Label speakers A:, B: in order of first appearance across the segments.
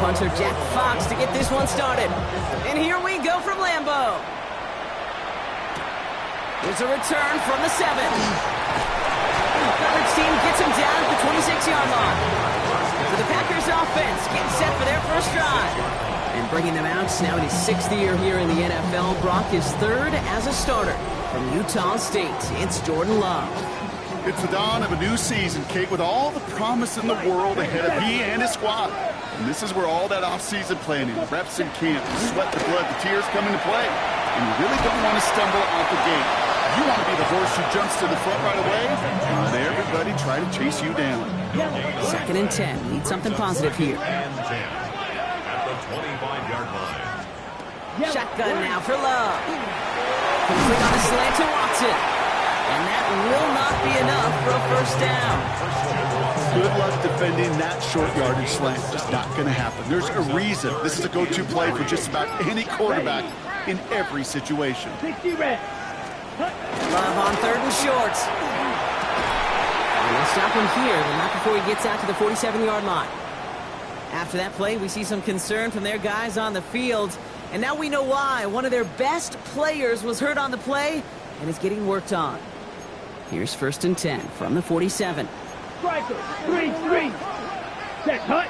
A: punter Jack Fox to get this one started. And here we go from Lambeau. Here's a return from the 7. Coverage team gets him down at the 26-yard line. So the Packers offense getting set for their first drive. And bringing them out now in his 6th year here in the NFL. Brock is 3rd as a starter from Utah State. It's Jordan Love.
B: It's the dawn of a new season, Kate, with all the promise in the world ahead of he and his squad. And this is where all that off-season planning, reps in camp, the sweat, the blood, the tears come into play. And you really don't want to stumble out the gate. You want to be the horse who jumps to the front right away, and let everybody try to chase you down.
A: 2nd and 10. Need something positive here.
C: At the 25-yard line.
A: Shotgun now for Love. Complete on a slant to Watson. And that will not be enough for a first down.
B: Good luck defending that short yardage slant. Just not going to happen. There's a reason this is a go-to play for just about any quarterback in every situation.
A: Love on 3rd and short. And they'll stop him here, but not before he gets out to the 47-yard line. After that play, we see some concern from their guys on the field. And now we know why. One of their best players was hurt on the play and is getting worked on. Here's 1st and 10 from the 47.
D: Striker, 3-3. Set, hut.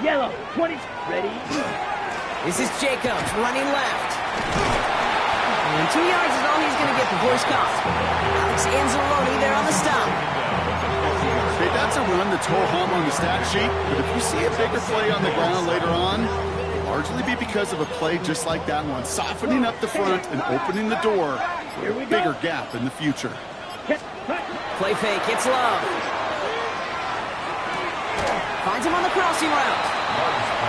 D: Yellow, 20. Ready.
A: This is Jacobs running left. And 2 yards is all he's going to get before he's caught. Alex Anzalone there on the stop.
B: Okay, that's a run that's ho-hum on the stat sheet, but if you see a bigger play on the ground later on, it'll largely be because of a play just like that one, softening up the front and opening the door for a bigger gap in the future.
A: Play fake, it's Love. Finds him on the crossing route.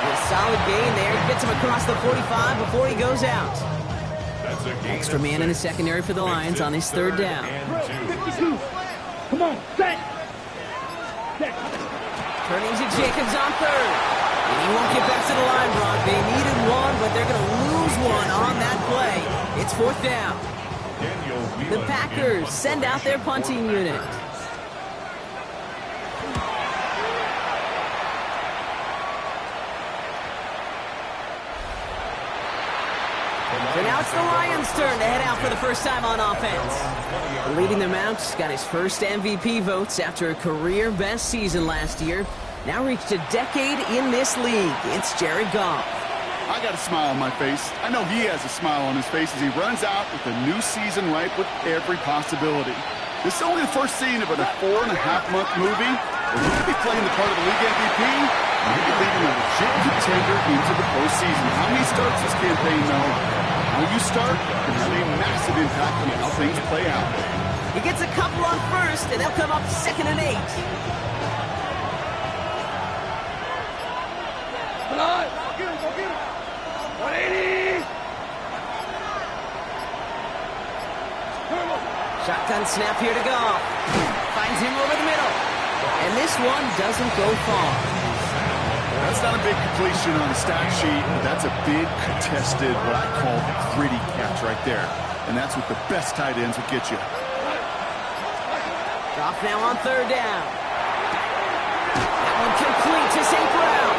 A: A solid gain there. He gets him across the 45 before he goes out. Extra man in the secondary for the Lions on this 3rd down.
D: 52. Come on, set.
A: Turning to Jacobs on 3rd. And he won't get back to the line, Brock. They needed one, but they're going to lose one on that play. It's 4th down. The Packers send out their punting unit. So now it's the Lions' turn to head out for the first time on offense. Leading them out, got his first MVP votes after a career-best season last year. Now reached a decade in this league. It's Jared Goff.
B: I got a smile on my face. I know he has a smile on his face as he runs out with a new season ripe with every possibility. This is only the first scene of a 4.5-month movie where he could be playing the part of the league MVP, maybe leading a legit contender into the postseason. How he starts this campaign, though, how you start can have a massive impact on how things play out.
A: He gets a couple on 1st, and they'll come up 2nd and 8.
D: Come on. Go get him. 180.
A: Shotgun snap here to Goff. Finds him over the middle. And this one doesn't go far.
B: That's not a big completion on the stat sheet, but that's a big contested, what I call gritty catch right there. And that's what the best tight ends will get you.
A: Goff now on 3rd down. That one complete to St. Brown.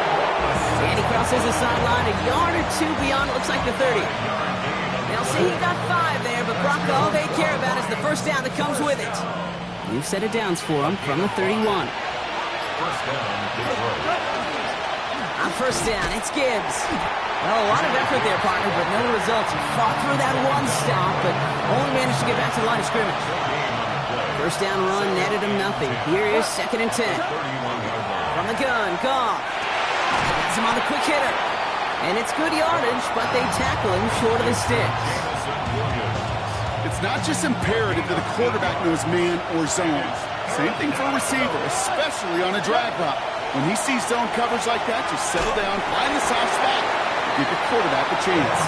A: And he crosses the sideline a yard or 2 beyond, it looks like the 30. They'll say he got 5 there, but Brock, all they care about is the first down that comes with it. New set of downs for him from the 31. On 1st down, it's Gibbs. Well, a lot of effort there, partner, but no results. He fought through that one stop, but only managed to get back to the line of scrimmage. First down run netted him nothing. Here is 2nd and 10. From the gun, Goff. Has him on the quick hitter. And it's good yardage, but they tackle him short of the sticks.
B: It's not just imperative that a quarterback knows man or zone. Same thing for a receiver, especially on a drag route. When he sees zone coverage like that, just settle down, find the soft spot, and give your quarterback a chance.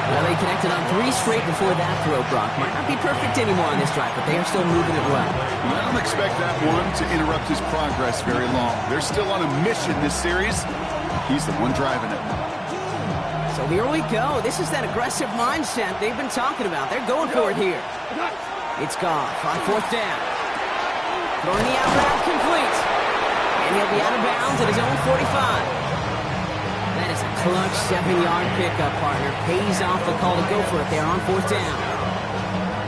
A: Well, they connected on 3 straight before that throw, Brock. Might not be perfect anymore on this drive, but they are still moving it well.
B: And I don't expect that one to interrupt his progress very long. They're still on a mission this series. He's the one driving it.
A: So here we go. This is that aggressive mindset they've been talking about. They're going for it here. It's Goff on 4th down. Throwing the out route complete. And And he'll be out of bounds at his own 45. That is a clutch 7-yard pickup, partner. Pays off the call to go for it there on 4th down.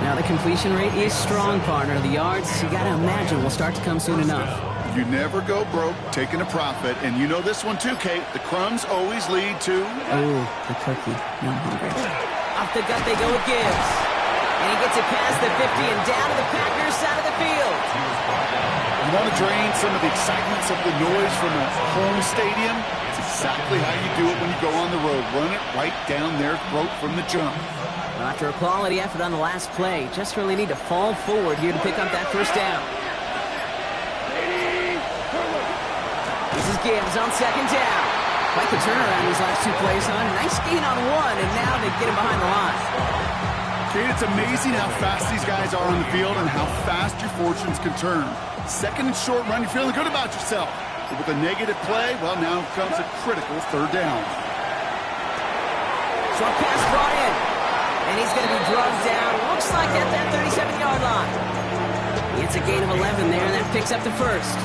A: Now the completion rate is strong, partner. The yards, you got to imagine, will start to come soon enough.
B: You never go broke taking a profit, and you know this one too, Kate. The crumbs always lead to...
A: Oh, the cookie. No, I'm hungry. Off the gut they go with Gibbs. And he gets it past the 50 and down to the Packers side of the field.
B: You want to drain some of the excitement, some of the noise from a home stadium? It's exactly how you do it when you go on the road. Run it right down their throat from the jump.
A: Well, after a quality effort on the last play, just really need to fall forward here to pick up that 1st down. This is Gibbs on 2nd down. Quite the turnaround these last 2 plays, son. Nice gain on 1, and now they get him behind the line.
B: Kate, it's amazing how fast these guys are on the field and how fast your fortunes can turn. 2nd and short run, you're feeling good about yourself. But with a negative play, well, now comes a critical 3rd down.
A: Short pass brought in. And he's going to be drugged down. Looks like at that 37-yard line. It's a gain of 11 there, and that picks up the 1st.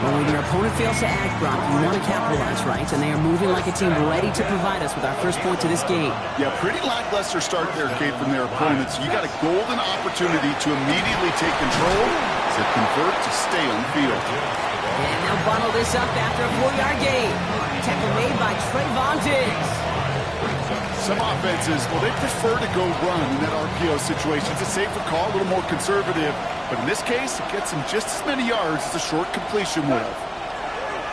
A: Well, when your opponent fails to act, Brock, you want to capitalize, right? And they are moving like a team ready to provide us with our 1st point to this game.
B: Yeah, pretty lackluster start there, Kate, from their opponents. You got a golden opportunity to immediately take control, to convert, to stay on the field.
A: And they'll bundle this up after a 4-yard gain. Tackle made by Trayvon Diggs.
B: Some offenses, well, they prefer to go run in that RPO situation. It's a safer call, a little more conservative. But in this case, it gets him just as many yards as a short completion would have.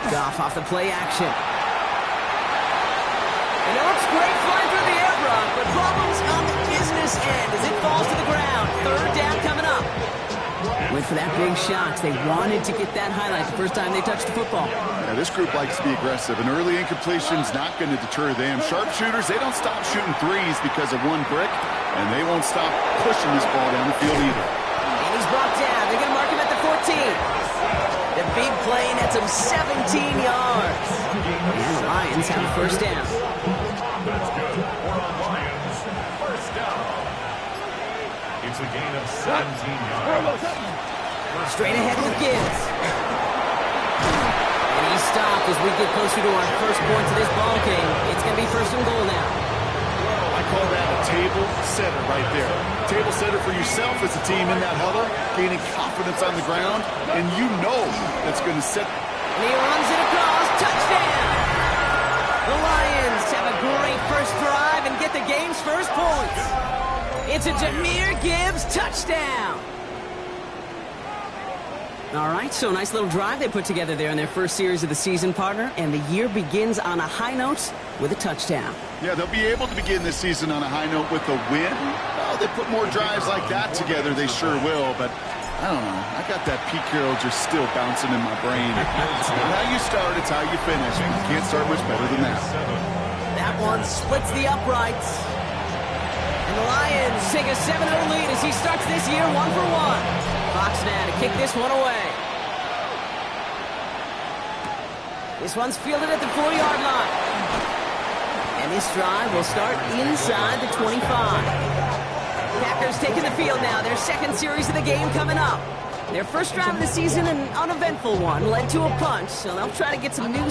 A: Goff off the play action. And it looks great flying through the air, Brock, but problems on the business end as it falls to the ground. 3rd down coming up. Went for that big shot. They wanted to get that highlight the first time they touched the football.
B: Yeah, this group likes to be aggressive. An early incompletion's not going to deter them. Sharpshooters, they don't stop shooting threes because of one brick, and they won't stop pushing this ball down the field either.
A: And he's brought down. They're going to mark him at the 14. The big play nets him 17 yards. And the Lions have a 1st down.
C: That's good for the Lions. 1st down. It's a gain of 17 yards.
A: Straight ahead with Gibbs. And he stopped as we get closer to our 1st point to this ball game. It's going to be 1st and goal now.
B: I call that a table setter right there. Table setter for yourself as a team in that huddle, gaining confidence on the ground, and you know that's going to set.
A: And he runs it across. Touchdown! The Lions have a great 1st drive and get the game's 1st points. It's a Jahmyr Gibbs touchdown. All right, so nice little drive they put together there in their 1st series of the season, partner, and the year begins on a high note with a touchdown.
B: Yeah, they'll be able to begin this season on a high note with a win. Well, they put more drives like that together, they sure will, but I don't know. I got that Pete Carroll just still bouncing in my brain. It's not how you start, it's how you finish, and you can't start much better than that.
A: That one splits the uprights. And the Lions take a 7-0 lead as he starts this year 1 for 1. Fox now to kick this one away. This one's fielded at the 4-yard line. And this drive will start inside the 25. Packers taking the field now. Their 2nd series of the game coming up. Their 1st drive of the season, an uneventful one, led to a punch. So they'll try to get some new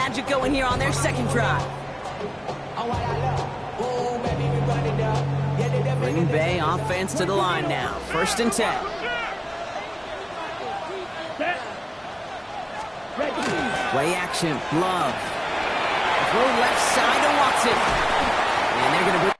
A: magic going here on their second drive. Green Bay offense to the line now. 1st and 10. Play action. Love. Throw left side to Watson. And they're going to bring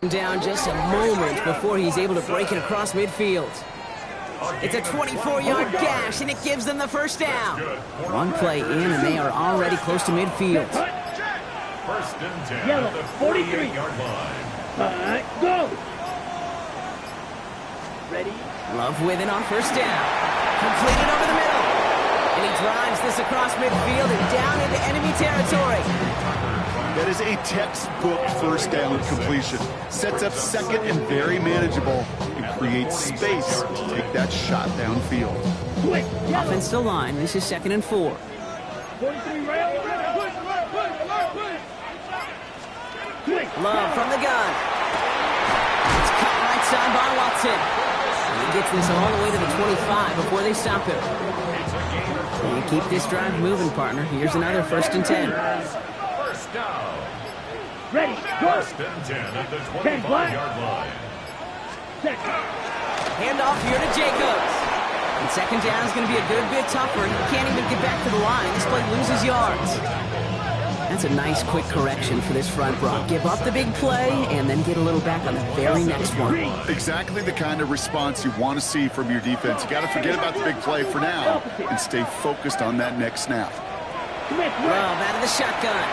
A: Down just a moment before he's able to break it across midfield. It's a 24-yard gash, and it gives them the first down. One play in, and they are already close to midfield.
C: First and 10 at the 48-yard line.
D: All right, go. Ready?
A: Love with it on first down. Completed over the middle. And he drives this across midfield and down into enemy territory.
B: That is a textbook first down completion. Sets up second and very manageable and creates space to take that shot downfield.
D: Quick.
A: Offensive line, this is 2nd and 4.
D: 43 right. Quick.
A: Love from the gun. It's cut right side by Watson. And he gets this all the way to the 25 before they stop him. And you keep this drive moving, partner. Here's another 1st and 10.
C: First down.
D: Ready, go.
C: First and 10 at the 25-yard line.
A: Handoff here to Jacobs. And second down is going to be a good bit tougher. He can't even get back to the line. This play loses yards. That's a nice quick correction for this front, Brock. Give up the big play and then get a little back on the very next one.
B: Exactly the kind of response you want to see from your defense. You got to forget about the big play for now and stay focused on that next snap.
A: Love out of the shotgun.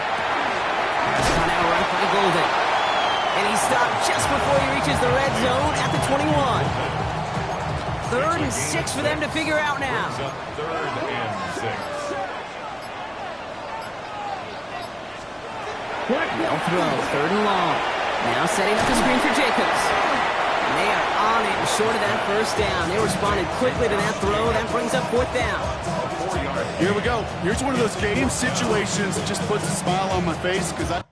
A: Spun out right by Golden. And he's stopped just before he reaches the red zone at the 21. 3rd and 6 for them to figure out now.
C: 3rd and 6.
A: They'll throw, 3rd and long. Now setting up the screen for Jacobs. And they are on it and short of that first down. They responded quickly to that throw. That brings up 4th down.
B: Here we go. Here's one of those game situations that just puts a smile on my face because I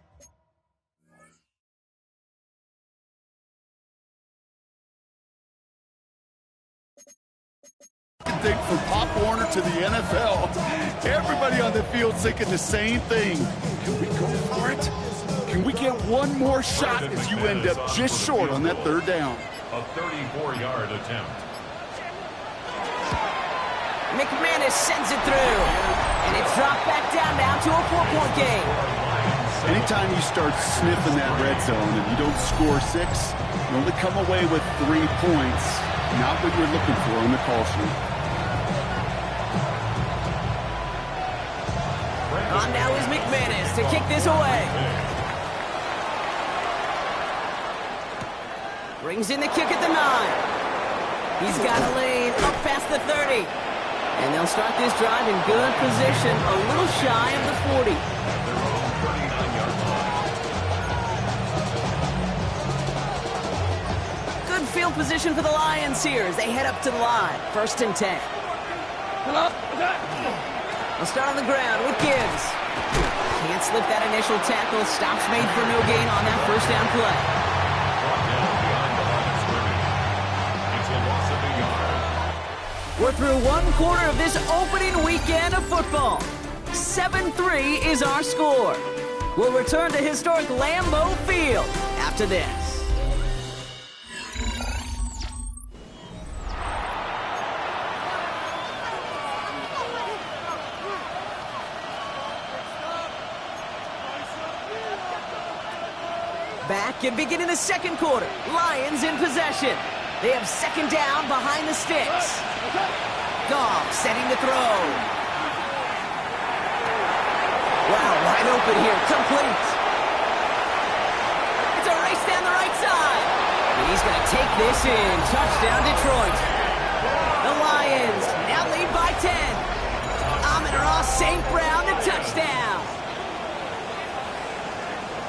B: think from Pop Warner to the NFL, everybody on the field's thinking the same thing. Can we go for it? Can we get one more shot as you end up just short on that 3rd down?
C: A 34-yard attempt.
A: McManus sends it through. And it's dropped back down now to a 4-point game.
B: Anytime you start sniffing that red zone and you don't score 6, you only come away with 3 points. Not what you're looking for on the call sheet.
A: On now is McManus to kick this away. Brings in the kick at the 9. He's got a lane up past the 30. And they'll start this drive in good position, a little shy of the 40.
C: Their own 39-yard line.
A: Good field position for the Lions here as they head up to the line. 1st and 10. They'll start on the ground with Gibbs. Can't slip that initial tackle. Stops made for no gain on that first down play.
C: Brought down behind the line of scrimmage. It's a loss of a yard.
A: We're through 1 quarter of this opening weekend of football. 7-3 is our score. We'll return to historic Lambeau Field after this. Back and beginning the 2nd quarter. Lions in possession. They have 2nd down behind the sticks. Goff setting the throw. Wow, wide open here. Complete. It's a race down the right side. And he's going to take this in. Touchdown, Detroit. The Lions now lead by 10. Amon-Ra St. Brown, the touchdown.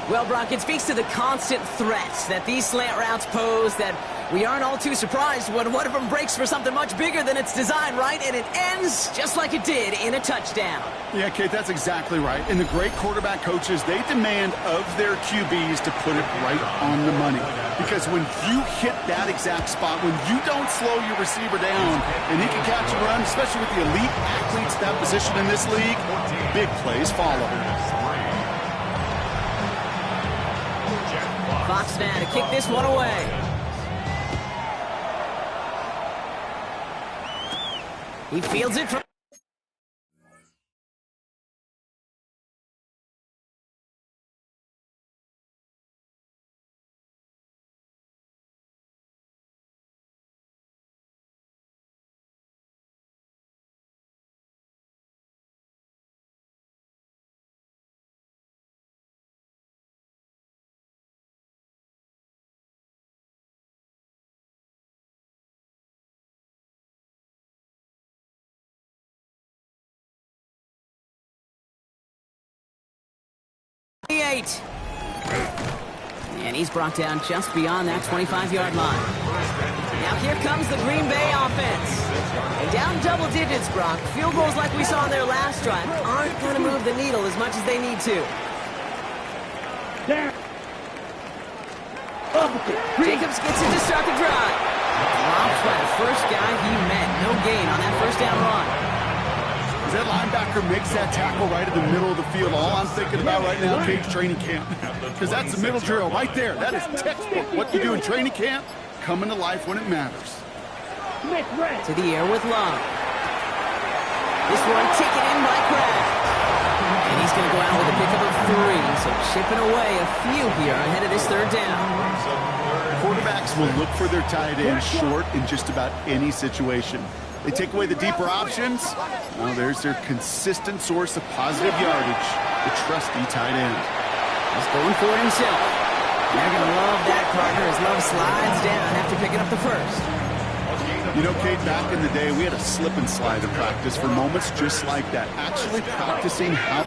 A: Well, Brock, it speaks to the constant threats that these slant routes pose that we aren't all too surprised when one of them breaks for something much bigger than its design, right? And it ends just like it did in a touchdown.
B: Yeah, Kate, that's exactly right. And the great quarterback coaches, they demand of their QBs to put it right on the money. Because when you hit that exact spot, when you don't slow your receiver down and he can catch a run, especially with the elite athletes at that position in this league, big plays follow.
A: Fox now to kick this one away. He fields it from 28. And he's brought down just beyond that 25-yard line. Now here comes the Green Bay offense. And down double digits, Brock. Field goals like we saw on their last drive aren't going to move the needle as much as they need to. Jacobs gets it to start the drive. Dropped by the first guy he met. No gain on that first down run.
B: As that linebacker makes that tackle right in the middle of the field, all I'm thinking about right now, Cage, training camp. Because that's the middle drill right there. That is textbook. What you do in training camp, coming to life when it matters.
A: To the air with Love. This one taken in by Kraft. And he's going to go out with a pickup of 3. So chipping away a few here ahead of this third down.
B: Quarterbacks will look for their tight end short in just about any situation. They take away the deeper options. Well, there's their consistent source of positive yardage, the trusty tight end.
A: He's going for it himself. They're going to love that, partner, as Love slides down after picking up the first.
B: You know, Kate, back in the day, we had a slip and slide in practice for moments just like that. Actually practicing how...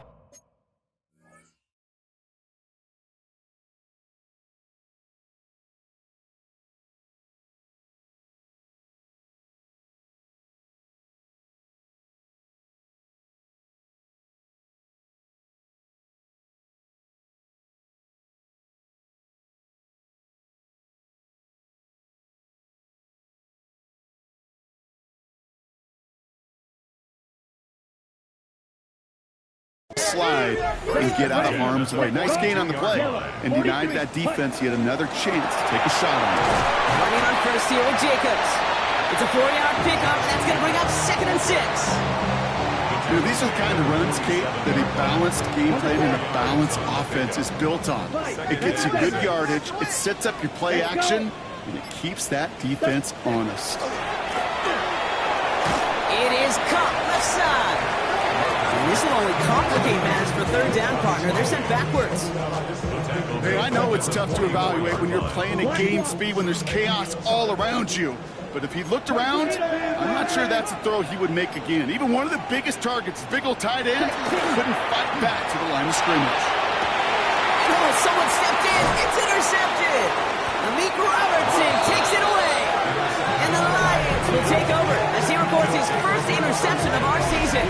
B: slide and get out of harm's way. Nice gain on the play, and denied that defense yet another chance to take a shot on it.
A: Running on first here with Jacobs. It's a 4-yard pickup. That's going to bring up 2nd and 6.
B: You know, these are the kind of runs, Kate, that a balanced game plan and a balanced offense is built on. It gets you good yardage, it sets up your play action, and it keeps that defense honest.
A: It is caught left side. And this will only complicate matters for third down, partner. They're sent backwards.
B: Hey, I know it's tough to evaluate when you're playing at game speed, when there's chaos all around you. But if he looked around, I'm not sure that's a throw he would make again. Even one of the biggest targets, big old tight end, couldn't fight back to the line of scrimmage.
A: Oh, someone stepped in. It's intercepted. Amik Robertson takes it away. And the Lions will take over as he records his first interception of our season.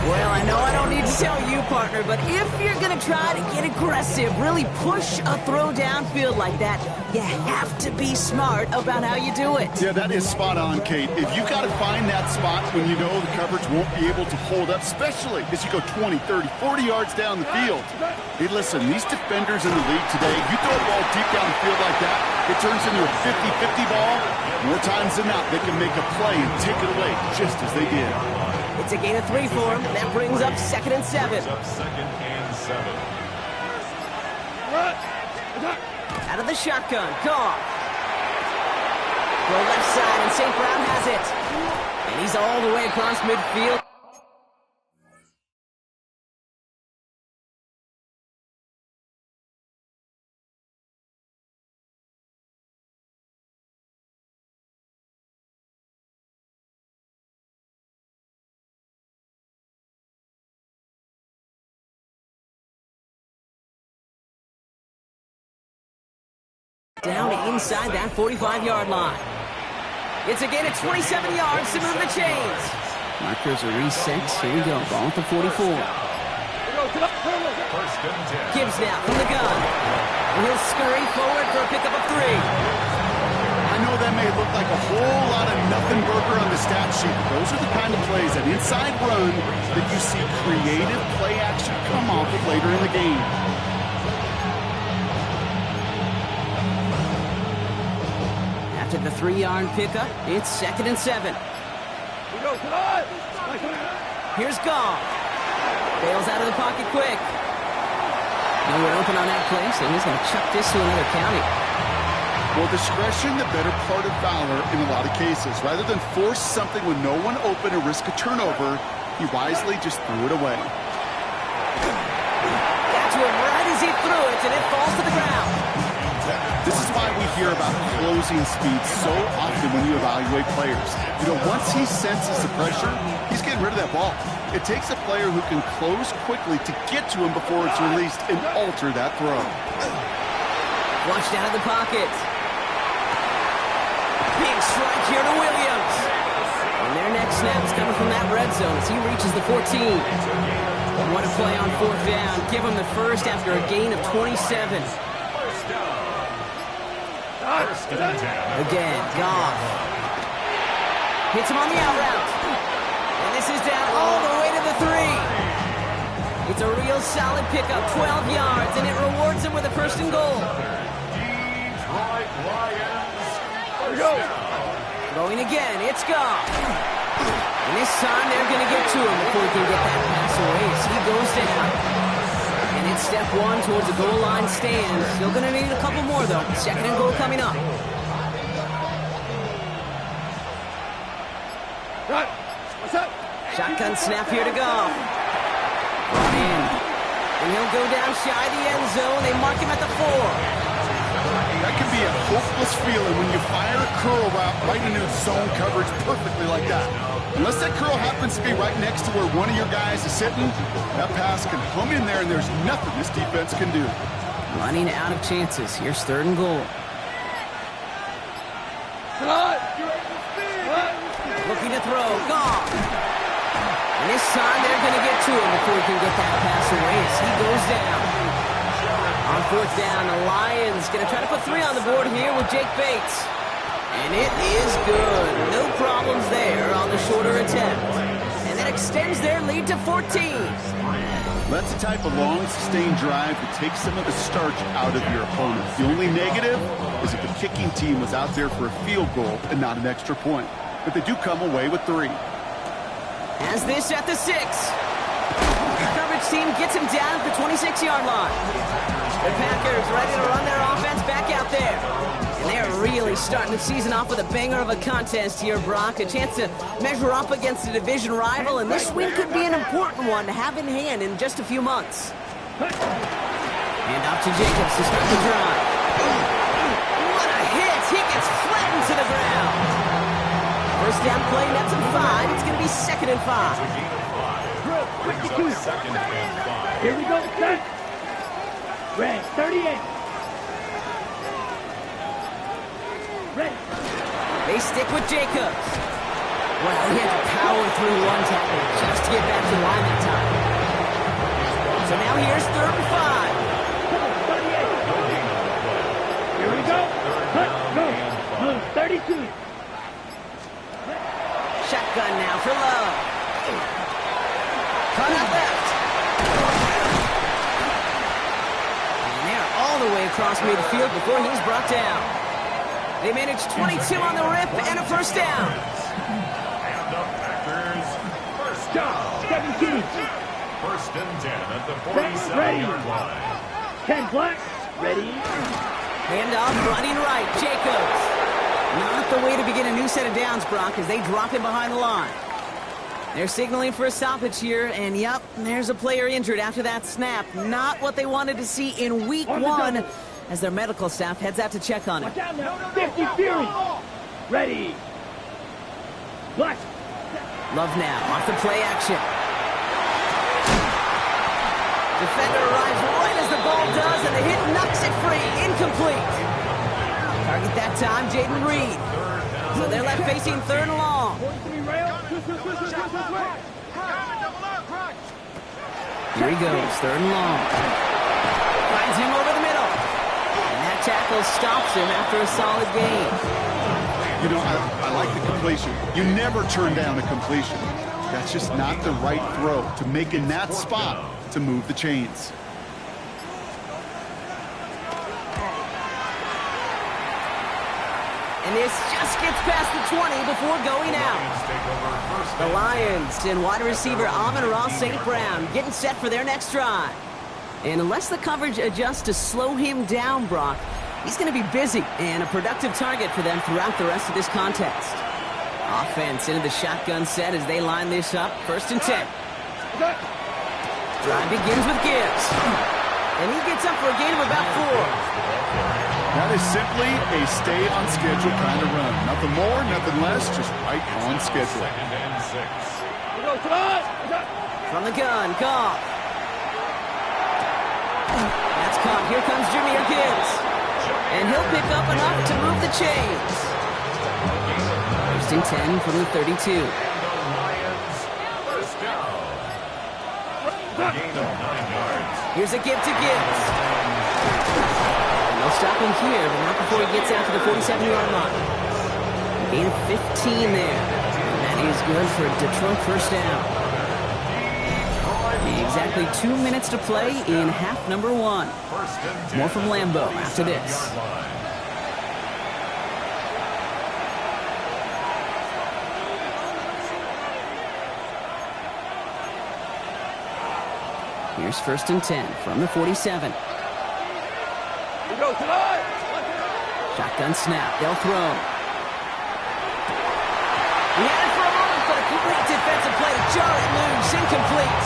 A: Well, I know I don't need to tell you, partner, but if you're going to try to get aggressive, really push a throw downfield like that, you have to be smart about how you do it.
B: Yeah, that is spot on, Kate. If you got to find that spot when you know the coverage won't be able to hold up, especially as you go 20, 30, 40 yards down the field. Hey, listen, these defenders in the league today, you throw a ball deep down the field like that, it turns into a 50-50 ball. More times than not, they can make a play and take it away just as they did.
A: It's a gain of 3 for him. That brings up 2nd and 7. Out of the shotgun, Goff. Go left side, and St. Brown has it. And he's all the way across midfield. Down inside that 45-yard line. It's a gain of 27 yards to move the chains. Markers are reset. Here we go. Ball at the 44. Gibbs now from the gun. And he'll scurry forward for a pickup of 3.
B: I know that may look like a whole lot of nothing burger on the stat sheet, but those are the kind of plays, that inside run, that you see creative play action come off of later in the game.
A: After the 3-yard pickup, it's 2nd and 7. Here's Goff. Bails out of the pocket quick. Nowhere open on that play, so he's going to chuck this to another county.
B: Well, discretion, the better part of valor in a lot of cases. Rather than force something with no one open or risk a turnover, he wisely just threw it away.
A: Got to him right as he threw it, and it falls to the ground.
B: This is why we hear about closing speed so often when you evaluate players. You know, once he senses the pressure, he's getting rid of that ball. It takes a player who can close quickly to get to him before it's released and alter that throw.
A: Flushed out of the pocket. Big strike here to Williams. And their next snap's coming from that red zone as he reaches the 14. What a play on fourth down. Give him the first after a gain of 27. Again, Goff. Hits him on the out route. And this is down all the way to the 3. It's a real solid pickup, 12 yards, and it rewards him with a first and goal.
C: Detroit Lions. First down.
A: Throwing again, it's Goff. And this time they're going to get to him before he can get that pass away as he goes down. And it's step one towards a goal line stand. Still going to need a couple more, though. Second and goal coming up.
D: What's up?
A: Shotgun snap here to Goff. Brought in. And he'll go down shy of the end zone. They mark him at the 4.
B: That can be a hopeless feeling when you fire a curl route right into zone coverage perfectly like that. Unless that curl happens to be right next to where one of your guys is sitting, that pass can hum in there and there's nothing this defense can do.
A: Running out of chances. Here's third and goal. Looking to throw. Goff. And this time they're going to get to him before he can get that pass away as he goes down. On fourth down, the Lions going to try to put 3 on the board here with Jake Bates. And it is good. No problems there on the shorter attempt. And that extends their lead to 14.
B: That's the type of long, sustained drive that takes some of the starch out of your opponent. The only negative is if the kicking team was out there for a field goal and not an extra point. But they do come away with 3.
A: Has this at the 6. The coverage team gets him down at the 26-yard line. The Packers ready to run their offense back out there. And they're really starting the season off with a banger of a contest here, Brock. A chance to measure up against a division rival, and this win could be an important one to have in hand in just a few months. Hand off to Jacobs to start the drive. What a hit! He gets flattened to the ground. First down play, nets him 5. It's going to be 2nd and 5.
C: Second and 5.
D: Here we go, set. Red, 38. Ready.
A: They stick with Jacobs. Well, he had to power through one tackle just to get back to the line that time. So now here's 3rd and 5.
D: Here we go. Go. Move, 32.
A: Shotgun now for Love. Cut out left. And they're all the way across midfield before he's brought down. They managed 22 on the rip and a first down.
C: And the Packers, first down.
D: 17.
C: First and 10 at the 47-yard line.
D: 10 black. Ready.
A: Handoff running right. Jacobs. Not the way to begin a new set of downs, Brock, as they drop him behind the line. They're signaling for a stoppage here, and yep, there's a player injured after that snap. Not what they wanted to see in week 1 as their medical staff heads out to check on him.
D: 50 Fury. Ready. Black.
A: Love now, off the play action. Defender arrives right as the ball does, and the hit knocks it free. Incomplete. Target that time, Jaden Reed. So they're left facing 3rd and long. Here he goes, 3rd and long. Finds him over the middle. And that tackle stops him after a solid gain.
B: You know, I like the completion. You never turn down a completion. That's just not the right throw to make in that spot to move the chains.
A: And this just gets past the 20 before going out. The Lions and wide receiver Amon-Ra St. Brown getting set for their next drive. And unless the coverage adjusts to slow him down, Brock, he's going to be busy and a productive target for them throughout the rest of this contest. Offense into the shotgun set as they line this up. 1st and 10. Drive begins with Gibbs. And he gets up for a gain of about 4.
B: That is simply a stay-on-schedule kind of run. Nothing more, nothing less, just right on schedule.
C: 2nd and 6.
A: From the gun, Goff. That's caught. Here comes Jahmyr Gibbs. And he'll pick up enough to move the chains. First and 10 from the 32.
C: And the Lions, first down. A gain of 9 yards.
A: Here's a give to Gibbs. And they'll stop him here, but not before he gets out to the 47-yard line. A gain of 15 there. And that is good for a Detroit first down. Exactly 2 minutes to play in half number 1. More from Lambeau after this. Here's first and 10 from the 47. Shotgun snap. They'll throw. He had it for a moment, but a complete defensive play to jar it loose. Incomplete.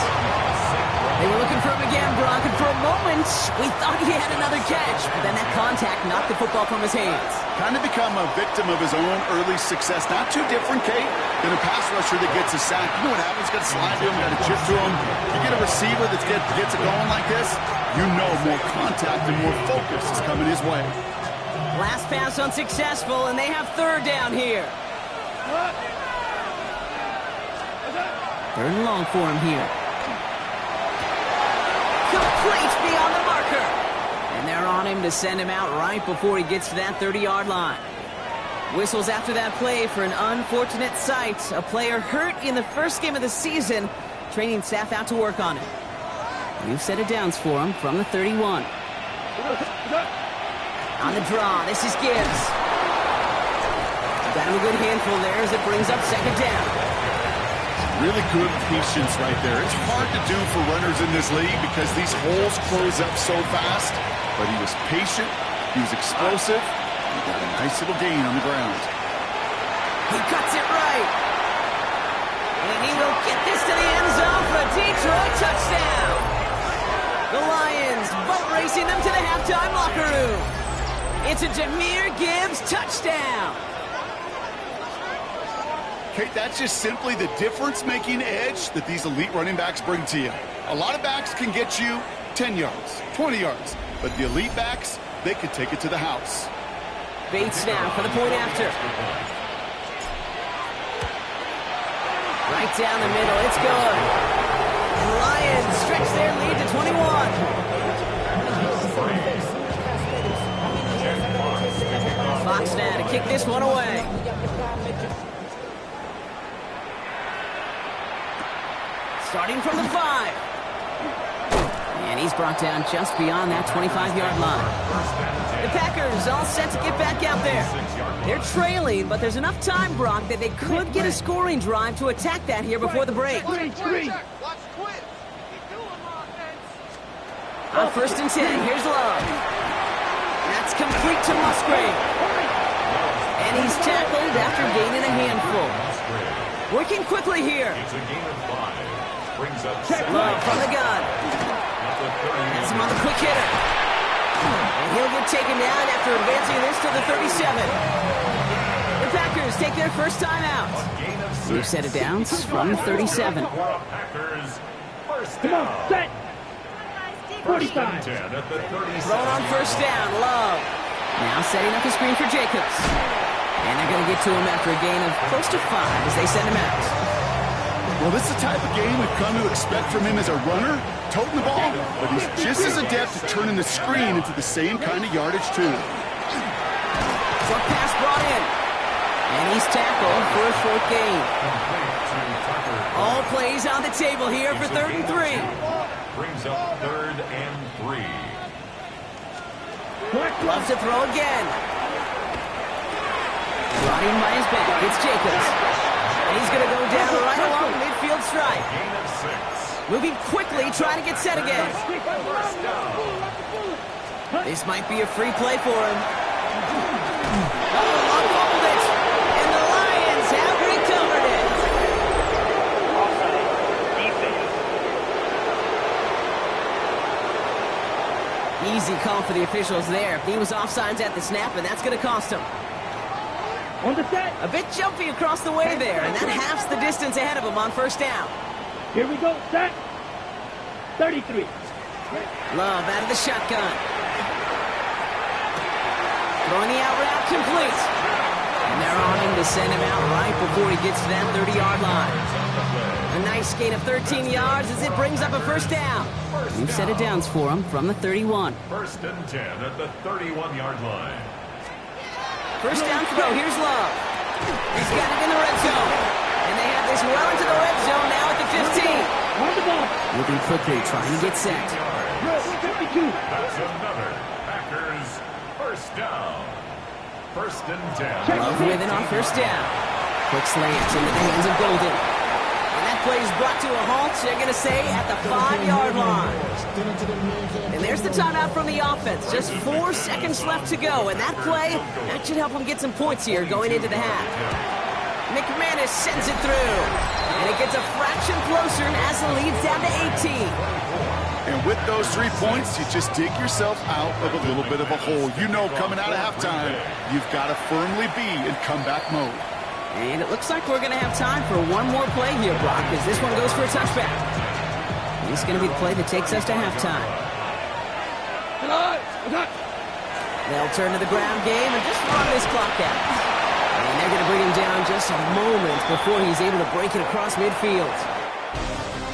A: They were looking for him again, Brock, and for a moment, we thought he had another catch. But then that contact knocked the football from his hands.
B: Kind of become a victim of his own early success. Not too different, Kate, than a pass rusher that gets a sack. You know what happens? Got to slide to him, got to chip to him. You get a receiver that gets it going like this, you know more contact and more focus is coming his way.
A: Last pass unsuccessful, and they have third down here. Third and long for him here. Complete beyond the marker. And they're on him to send him out right before he gets to that 30-yard line. Whistles after that play for an unfortunate sight. A player hurt in the first game of the season. Training staff out to work on it. New set of downs for him from the 31. On the draw, this is Gibbs. Got him a good handful there as it brings up second down.
B: Really good patience right there. It's hard to do for runners in this league because these holes close up so fast. But he was patient, he was explosive, he got a nice little gain on the ground.
A: He cuts it right. And he will get this to the end zone for a Detroit touchdown. The Lions boat racing them to the halftime locker room. It's a Jahmyr Gibbs touchdown.
B: Kate, that's just simply the difference-making edge that these elite running backs bring to you. A lot of backs can get you 10 yards, 20 yards, but the elite backs, they could take it to the house.
A: Bates now for the point after. Right down the middle, it's good. The Lions stretch their lead to 21. Fox now to kick this one away. Starting from the 5. And he's brought down just beyond that 25-yard line. The Packers all set to get back out there. They're trailing, but there's enough time, Brock, that they could get a scoring drive to attack that here before the break. On first and 10, here's Love. That's complete to Musgrave. And he's tackled after gaining a handful. Working quickly here.
C: It's a gain of 5. Brings up
A: Love from the gun. That's him on the quick hitter. And he'll get taken down after advancing this to the 37. The Packers take their first time out. New set of downs from the 37.
C: Packers first down. 45.
A: Thrown on first down, Love. Now setting up the screen for Jacobs. And they're going to get to him after a gain of close to 5 as they send him out.
B: Well, this is the type of game we've come to expect from him as a runner, toting the ball, but he's just as adept at turning the screen into the same kind of yardage, too.
A: Short pass brought in. And he's tackled for a short gain. All plays on the table here for 3rd and 3.
C: Brings up 3rd and 3.
A: Love to throw again. Brought in by his back. It's Jacobs. And he's going to go down right along the midfield stripe.
C: Gain of 6.
A: Moving quickly, trying to get set again.
C: First down.
A: This might be a free play for him. Oh, fumbled it. And the Lions have recovered it. Easy call for the officials there. He was offsides at the snap, and that's going to cost him.
D: On the set.
A: A bit jumpy across the way there, and that halves the distance ahead of him on first down.
D: Here we go. Set. 33.
A: Love out of the shotgun. Throwing the out route complete. And they're on him to send him out right before he gets to that 30-yard line. A nice gain of 13 yards as it brings up a first down. New set of downs for him from the 31.
C: First and 10 at the 31-yard line.
A: First down throw. Here's Love. He's got it in the red zone. And they have this well into the red zone now at the 15.
D: On the ball.
A: Moving quickly, trying to get set.
D: 52.
C: That's another Packers first down. First and 10.
A: Love with it on first down. Quick slants into the hands of Golden. And that play is brought to a halt, they're going to say, at the 5-yard line. And there's the timeout from the offense. Just 4 seconds left to go. And that play, that should help them get some points here going into the half. McManus sends it through. And it gets a fraction closer as the lead's down to 18.
B: And with those 3 points, you just dig yourself out of a little bit of a hole. You know coming out of halftime, you've got to firmly be in comeback mode.
A: And it looks like we're going to have time for one more play here, Brock, as this one goes for a touchback. This is going to be the play that takes us to halftime. They'll turn to the ground game and just run this clock out. And they're going to bring him down just a moment before he's able to break it across midfield.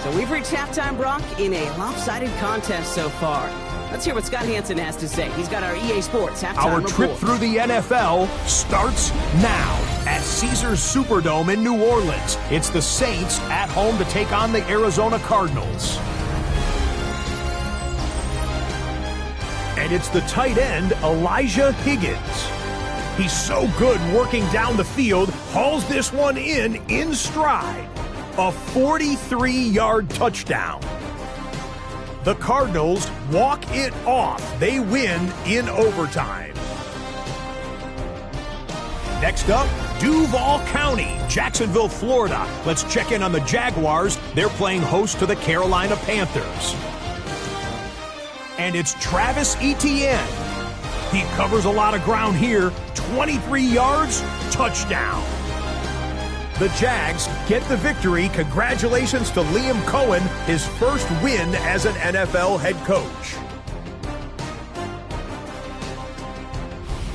A: So we've reached halftime, Brock, in a lopsided contest so far. Let's hear what Scott Hansen has to say. He's got our EA Sports halftime
E: Our
A: report.
E: trip through the NFL starts now at Caesars Superdome in New Orleans. It's the Saints at home to take on the Arizona Cardinals. And it's the tight end, Elijah Higgins. He's so good working down the field, hauls this one in stride. A 43-yard touchdown. The Cardinals walk it off. They win in overtime. Next up, Duval County, Jacksonville, Florida. Let's check in on the Jaguars. They're playing host to the Carolina Panthers. And it's Travis Etienne. He covers a lot of ground here. 23 yards, touchdown. The Jags get the victory. Congratulations to Liam Cohen, his first win as an NFL head coach.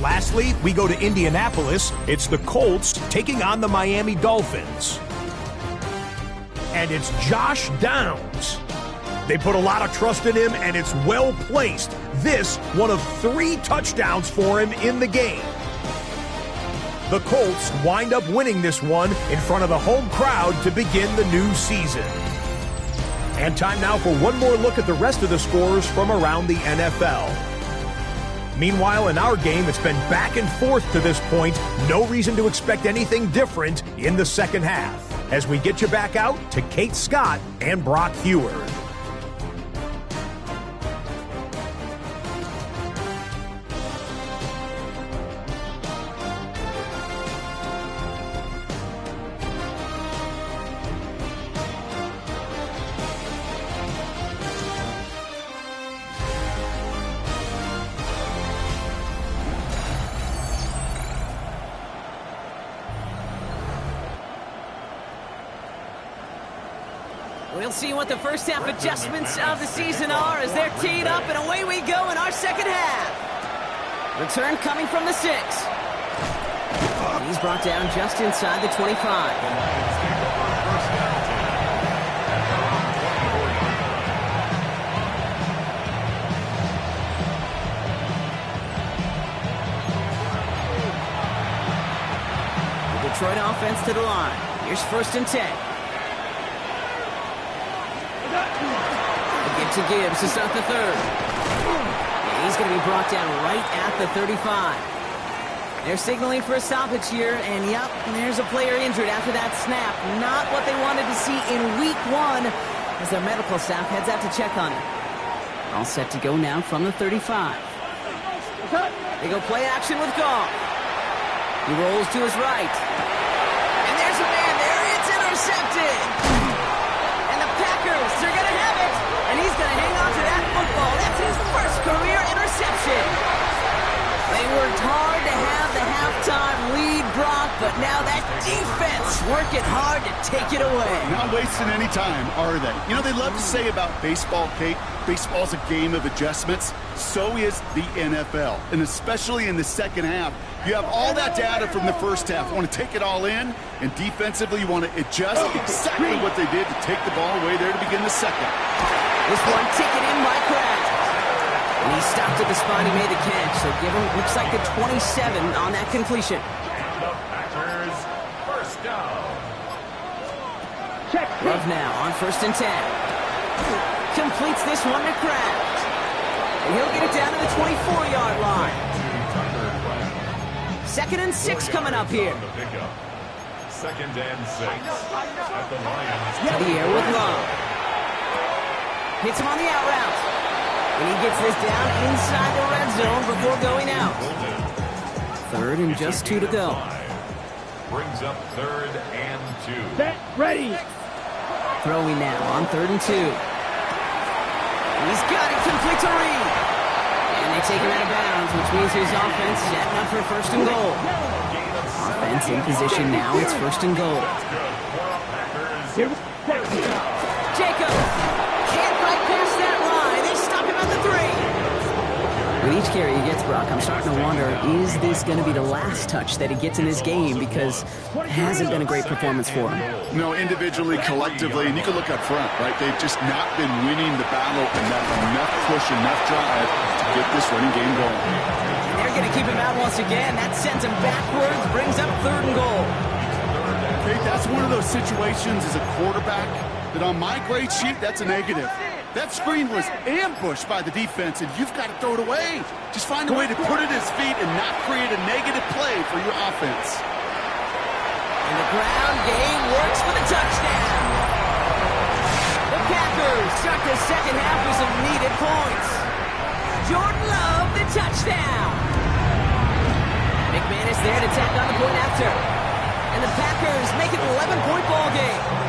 E: Lastly, we go to Indianapolis. It's the Colts taking on the Miami Dolphins. And it's Josh Downs. They put a lot of trust in him, and it's well placed. This, one of 3 touchdowns for him in the game. The Colts wind up winning this one in front of the home crowd to begin the new season. And time now for one more look at the rest of the scores from around the NFL. Meanwhile, in our game, it's been back and forth to this point. No reason to expect anything different in the second half. As we get you back out to Kate Scott and Brock Heward.
A: We'll see what the first half adjustments of the season are as they're teed up, and away we go in our second half. Return coming from the 6. He's brought down just inside the 25. Detroit offense to the line. Here's first and 10. Give to Gibbs to start the third. And he's going to be brought down right at the 35. They're signaling for a stoppage here, and yep, there's a player injured after that snap. Not what they wanted to see in week 1 as their medical staff heads out to check on him. All set to go now from the 35. They go play action with Goff. He rolls to his right. And there's a man there. It's intercepted. And the Packers, they're going to have it. And he's going to hang on to that football. That's his first career interception. They worked hard to have the halftime lead, Brock, just working hard to take it away.
B: Not wasting any time, are they? You know, they love to say about baseball, Kate, baseball's a game of adjustments. So is the NFL. And especially in the second half, you have all that data from the first half. You want to take it all in, and defensively you want to adjust exactly what they did to take the ball away there to begin the second.
A: This one taken in by Kraft. And he stopped at the spot he made the catch. So give him, looks like the 27 on that completion.
C: And the Packers, first down.
A: Love now on 1st and 10. Completes this one to Kraft. And he'll get it down to the 24-yard line. 2nd and 6 coming up here.
C: 2nd and 6 at the Lions.
A: To the air with Love. Hits him on the out route. And he gets this down inside the red zone before going out. 3rd and just 2 to go.
C: Brings up 3rd and 2.
D: Set, ready.
A: Throwing now on 3rd and 2. He's got it, complete to Reed. And they take him out of bounds, which means his offense setting up for 1st and goal. Offense in position now, it's 1st and goal. Jacob can't right past that line. They stop him at the 3. With each carry he gets, Brock, I'm starting to wonder, is this going to be the last touch that he gets in this game? Because it hasn't been a great performance for him.
B: No, individually, collectively, and you can look up front, right? They've just not been winning the battle enough push, enough drive to get this running game going.
A: And they're going to keep him out once again. That sends him backwards, brings up 3rd and goal.
B: Hey, that's one of those situations as a quarterback that on my grade sheet, that's a negative. That screen was ambushed by the defense, and you've got to throw it away. Just find a way to put it at his feet and not create a negative play for your offense.
A: And the ground game works for the touchdown. The Packers start the second half with some needed points. Jordan Love, the touchdown. McManus there to tack on the point after. And the Packers make it an 11-point ball game.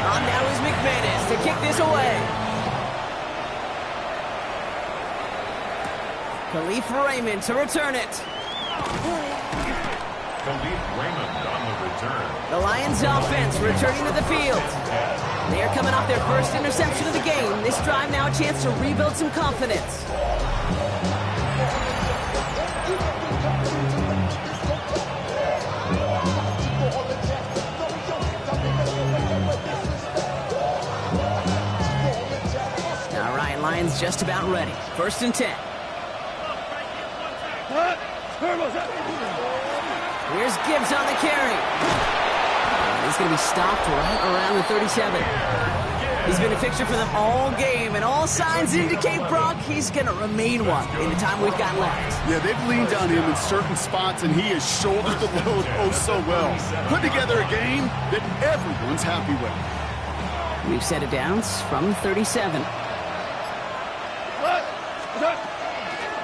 A: On now is McManus to kick this away. Khalif Raymond to return it.
C: Khalif Raymond on the return.
A: The Lions offense returning to the field. They are coming off their first interception of the game. This drive now a chance to rebuild some confidence. All right, Lions just about ready. 1st and 10. Here's Gibbs on the carry. He's going to be stopped right around the 37. He's been a fixture for them all game, and all signs indicate, Brock, he's going to remain one in the time we've got left.
B: Yeah, they've leaned on him in certain spots, and he has shouldered the load oh so well. Put together a game that everyone's happy with.
A: We've set it down from 37.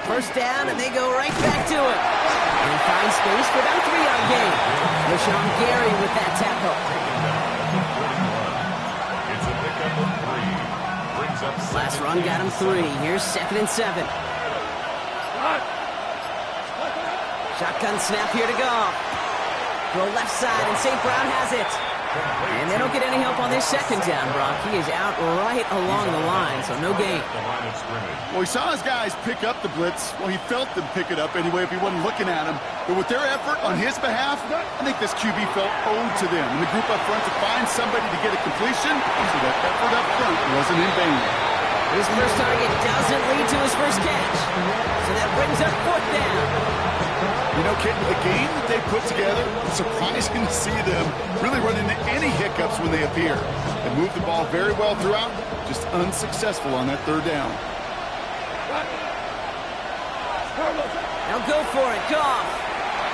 A: First down, and they go right back to it. And find space for about a 3-yard gain. Rashawn Gary with that tackle.
C: It's a pickup of 3. Brings up
A: Last run got him 3. Here's 2nd and 7. Shotgun snap here to go. Throw left side, and St. Brown has it. And they don't get any help on this 2nd down, Brock. He is out right along the line, so no gain.
C: the line of scrimmage.
B: Well, he saw his guys pick up the blitz. Well, he felt them pick it up anyway if he wasn't looking at him. But with their effort on his behalf, I think this QB felt owed to them. And the group up front to find somebody to get a completion, so that effort up front wasn't in vain.
A: His first target doesn't lead to his first catch. So that brings up 4th down.
B: You know, Kit, the game that they put together, it's surprising to see them really run into any hiccups when they appear. They moved the ball very well throughout, just unsuccessful on that 3rd down.
A: Now go for it, Goff.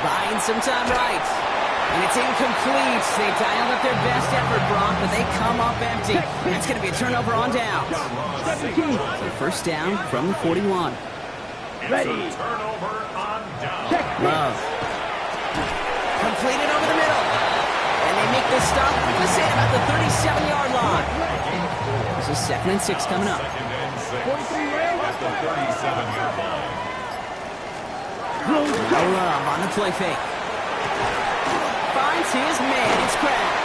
A: Buying some time right. And it's incomplete. They dialed up their best effort, Brock, but they come up empty. That's going to be a turnover on down. So 1st down from the 41.
C: Ready. Turnover on down.
A: Love. Completed over the middle. And they make the stop, I'm going to say about the 37-yard line. This is 2nd and 6 coming up.
C: 2nd and 6 at the 37-yard line.
A: Love on the play fake. Finds his man. It's Kraft.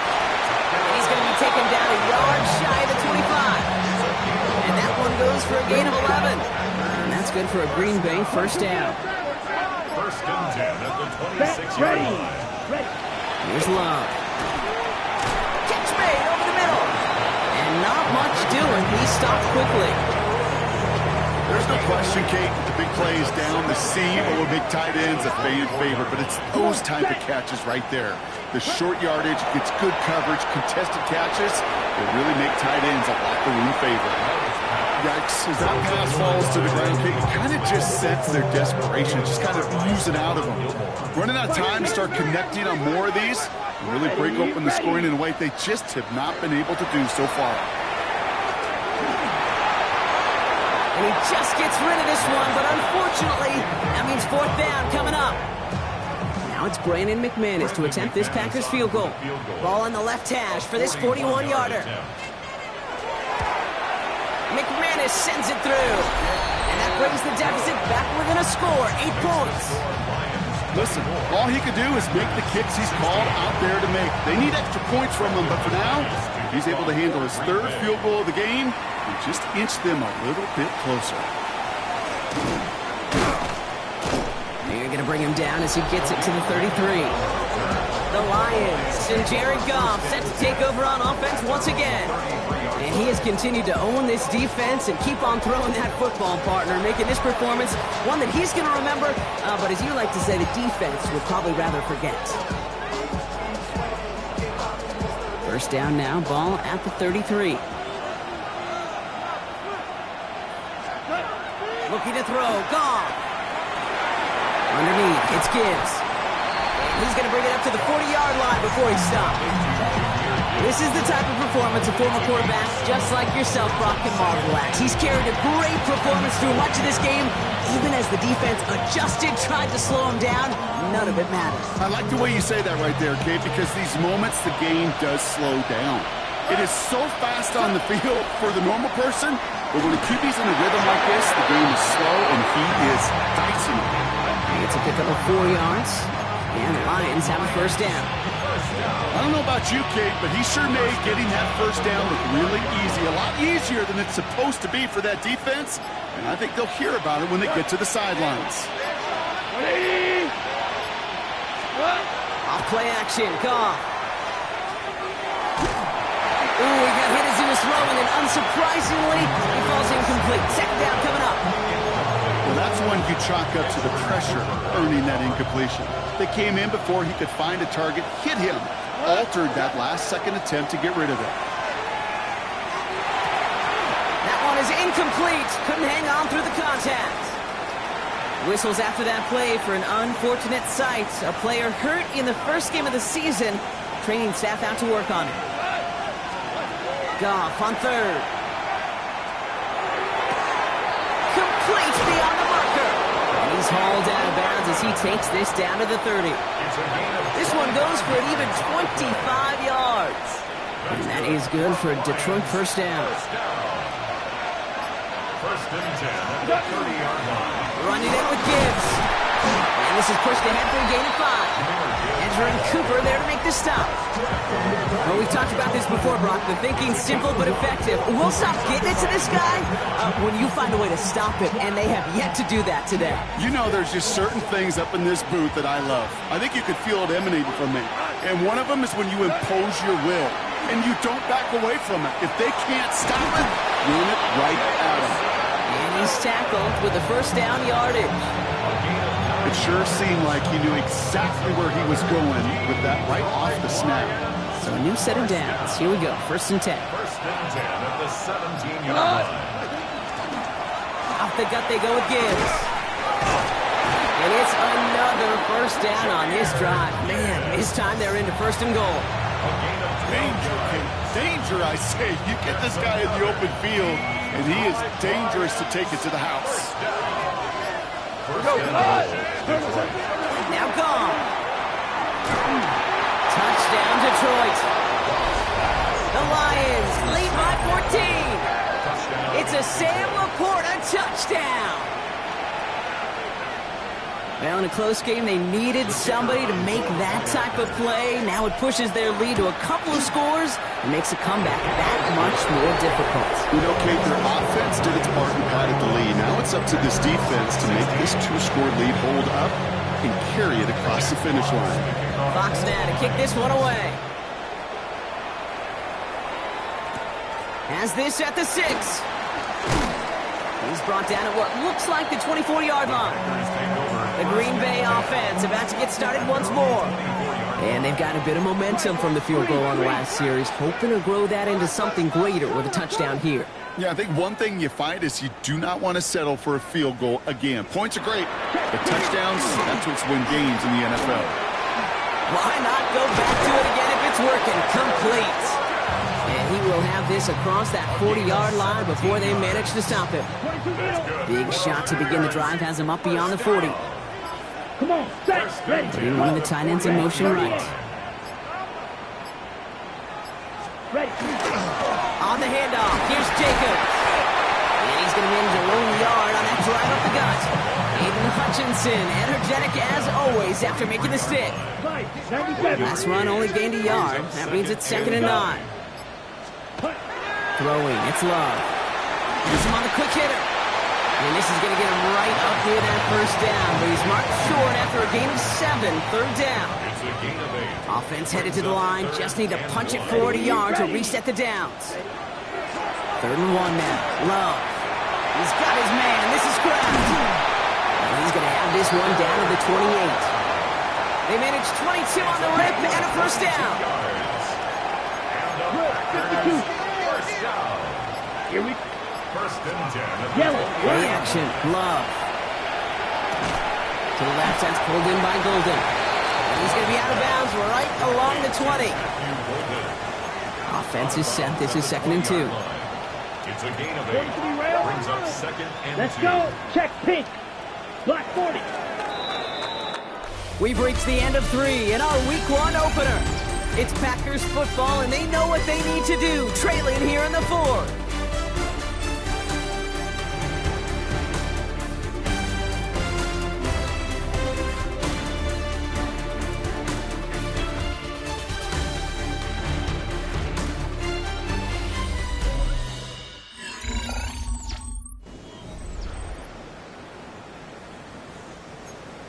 A: And he's going to be taken down a yard shy of the 25. And that one goes for a gain of 11. And that's good for a Green Bay first down.
C: First and 10 at the 26-yard line.
A: Here's Love. Catch made over the middle. And not much doing. He stopped quickly.
B: There's no question, Kate, that the big play is down the seam or big tight ends a fan favorite, but it's those type of catches right there. The short yardage gets good coverage, contested catches that really make tight ends a locker room favorite. Yikes, as that pass falls to the ground, Kate, you kind of just sense their desperation, just kind of oozing out of them. Running out of time to start connecting on more of these and really break open the scoring in a way they just have not been able to do so far.
A: And he just gets rid of this one, but unfortunately, that means fourth down coming up. Now it's Brandon McManus to attempt this Packers field goal. Ball on the left hash for this 41-yarder. McManus sends it through. And that brings the deficit back within a score, 8 points.
B: Listen, all he could do is make the kicks he's called out there to make. They need extra points from him, but for now, he's able to handle his third field goal of the game and just inch them a little bit closer.
A: They're going to bring him down as he gets it to the 33. The Lions and Jared Goff set to take over on offense once again. And he has continued to own this defense and keep on throwing that football, partner, making this performance one that he's going to remember, but as you like to say, the defense would probably rather forget. First down now, ball at the 33. Looking to throw, Goff. Underneath, it's Gibbs. He's going to bring it up to the 40-yard line before he stops. This is the type of performance a former quarterback, just like yourself, Brock, can marvel at. He's carried a great performance through much of this game. Even as the defense adjusted, tried to slow him down, none of it matters.
B: I like the way you say that right there, Kate, because these moments the game does slow down. It is so fast on the field for the normal person, but when a QB's in a rhythm like this, the game is slow and he is dicing it.
A: It's a pickup of 4 yards, and the Lions have a first down.
B: I don't know about you, Kate, but he sure made getting that first down look really easy. A lot easier than it's supposed to be for that defense. And I think they'll hear about it when they get to the sidelines.
A: Off play action, Goff. Ooh, he got hit as he was throwing, and unsurprisingly, he falls incomplete. Second down coming up.
B: Well, that's one you chalk up to the pressure earning that incompletion. They came in before he could find a target, hit him, altered that last-second attempt to get rid of it.
A: That one is incomplete. Couldn't hang on through the contact. Whistles after that play for an unfortunate sight. A player hurt in the first game of the season. Training staff out to work on it. Goff on third. Complete beyond the marker. And he's hauled out of bounds as he takes this down to the 30. This one goes for an even 25 yards. And that is good for a Detroit first down.
C: First and 10 at the 30-yard line.
A: Running it with Gibbs. And this is pushed ahead for a gain of 5. Entering Cooper there to make the stop. Well, we've talked about this before, Brock. The thinking's simple but effective. We'll stop getting it to this guy when you find a way to stop him, and they have yet to do that today.
B: You know there's just certain things up in this booth that I love. I think you could feel it emanating from me. And one of them is when you impose your will, and you don't back away from it. If they can't stop it, run it right at them.
A: And he's tackled with the first down yardage.
B: It sure seemed like he knew exactly where he was going with that right off the snap.
A: So a new set of downs. Here we go. First and 10.
C: First and 10 at the 17-yard line.
A: Off the gut they go with Gibbs. And it's another first down on this drive. Man, this time they're into first and goal.
B: Danger, Kate. Danger, I say. You get this guy in the open field, and he is dangerous to take it to the house.
A: Now gone. Touchdown, Detroit. The Lions lead by 14. It's a Sam Laporta touchdown. Well, in a close game, they needed somebody to make that type of play. Now it pushes their lead to a couple of scores and makes a comeback that much more difficult.
B: You know, Kate, their offense did its part and padded the lead. Now it's up to this defense to make this two-score lead hold up and carry it across the finish line.
A: Fox now to kick this one away. Has this at the 6. He's brought down at what looks like the 24-yard line. The Green Bay offense about to get started once more. And they've got a bit of momentum from the field goal on the last series, hoping to grow that into something greater with a touchdown here.
B: Yeah, I think one thing you find is you do not want to settle for a field goal again. Points are great, but touchdowns, that's what's win games in the NFL.
A: Why not go back to it again if it's working? Complete. And he will have this across that 40-yard line before they manage to stop him. Big shot to begin the drive has him up beyond the 40.
D: Come on, set, ready.
A: Putting one of the tight ends in motion right.
D: Ready.
A: On the handoff, here's Jacobs. And he's going to manage a low yard on that drive up the gut. Aiden Hutchinson, energetic as always after making the stick. Last run only gained a yard. That means it's 2nd and 9. Throwing, it's Love. Here's him on the quick hitter. And this is going to get him right up near that first down. But he's marked short after a gain of 7, 3rd down.
C: It's a gain of 8.
A: Offense headed to the line. Just need to punch it 40 yards to reset the downs. 3rd and 1 now. Love. He's got his man. This is Kraft. And he's going to have this one down to the 28. They managed 22 on the rip and a first down.
D: Here we go.
C: First and 10.
D: Yellow.
A: Play action. Love. To the left, that's pulled in by Golden. And he's going to be out of bounds right along the 20. Offense is set. This is 2nd and 2.
C: It's a gain of 8. Brings up 2nd and 2.
D: Let's go. Check pink. Black 40.
A: We've reached the end of 3 in our Week 1 opener. It's Packers football, and they know what they need to do, trailing here in the 4th.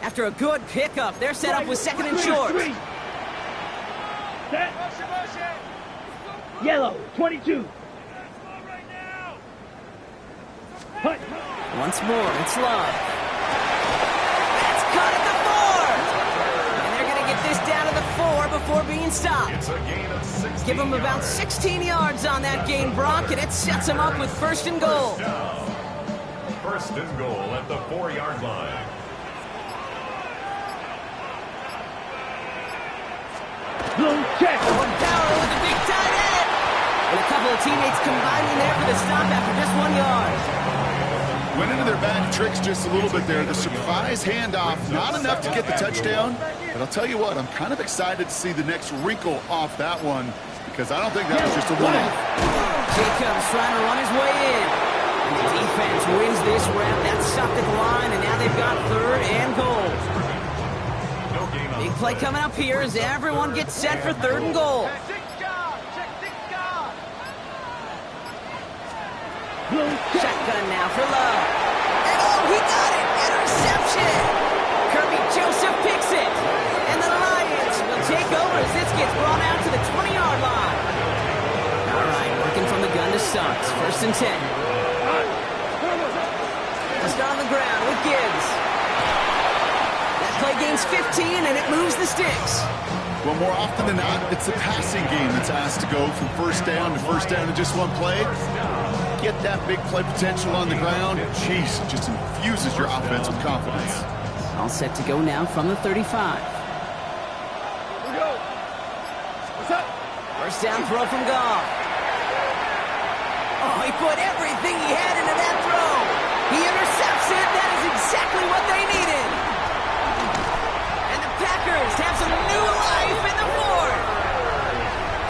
A: After a good pickup, they're set up with 2nd and short.
D: Set. Yellow, 22. Hut.
A: Once more, it's Love. That's caught at the 4. And they're going to get this down to the 4 before being stopped.
C: It's a gain of 16.
A: Give them about 16 yards on that gain, Brock, and it sets them up with 1st and goal.
C: First and goal at the 4-yard line.
D: Blue check.
A: Power with the big tight end. And a couple of teammates combining there for the stop after just 1 yard.
B: Went into their bag tricks just a little bit there. The surprise handoff, not enough to get the touchdown. But I'll tell you what, I'm kind of excited to see the next wrinkle off that one because I don't think that was just a one-off.
A: Jacobs trying to run his way in. And the defense wins this round. That's stopped at the line, and now they've got 3rd and goal. Big play coming up here as everyone gets set for 3rd and goal. Shotgun now for Love. And oh, he got it! Interception! Kirby Joseph picks it. And the Lions will take over as this gets brought out to the 20-yard line. All right, working from the gun to Suggs. 1st and 10. They'll start on the ground with Gibbs. That play gains 15, and it moves the sticks.
B: Well, more often than not, it's the passing game that's asked to go from 1st down to 1st down in just one play. Get that big play potential on the ground, and jeez, it just infuses your offense with confidence.
A: All set to go now from the 35.
D: Here we go. What's up?
A: 1st down throw from Goff. Oh, he put everything he had into that throw. He intercepts it. That is exactly what they needed. And the Packers have some new life in the 4th.